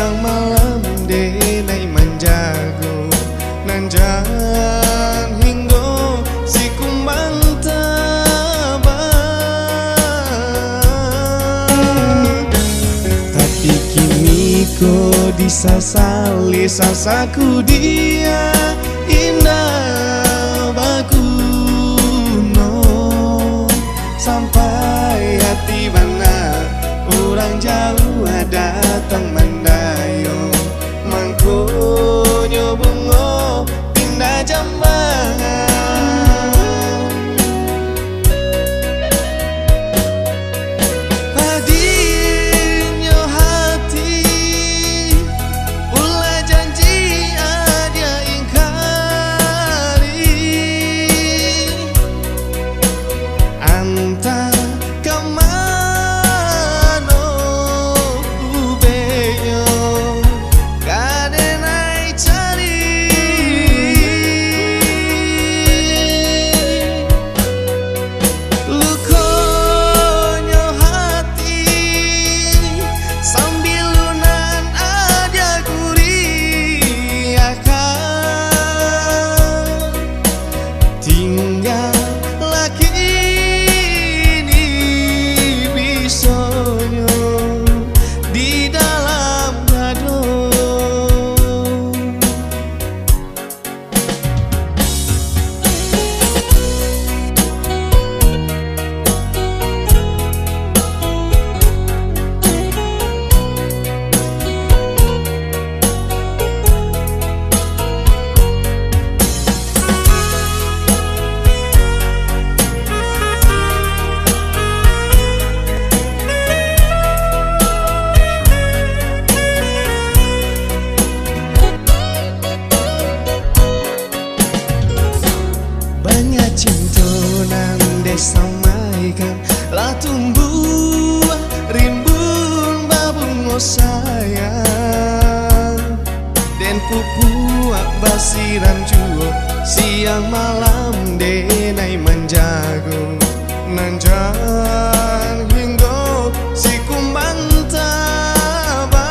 siang malam denai menjago nanjan hinggo si kumbang tabang. Tapi kini ko disasali sasaku dia indah baguno sampai hati mana orang jauh datang mendayo mangkonyo bungo pindah jambangan. Hadirnya hati ulah janji ada ingkari anta samaikan lah tumbuh rimbun babungo sayang dan pupuak basiran juo siang malam denai menjago nanjan hinggo si kumbang tabang.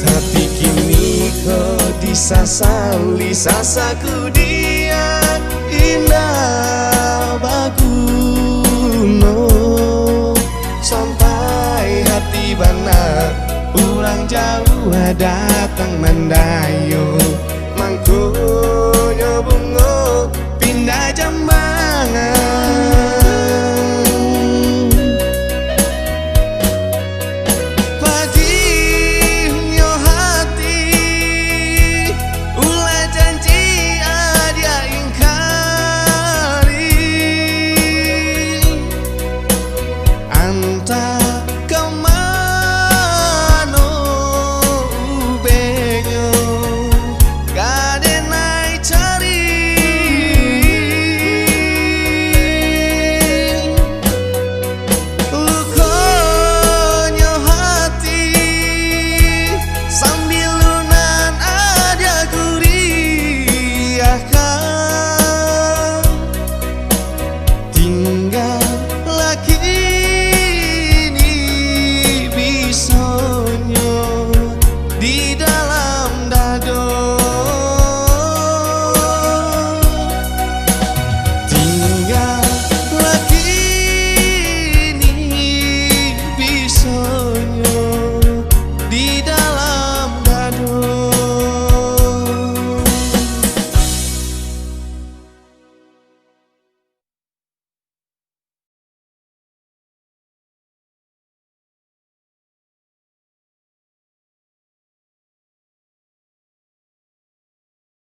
Tapi kini kau disasali sasaku dia indah baguno sampai hati bana orang jauh datang mendayo mangku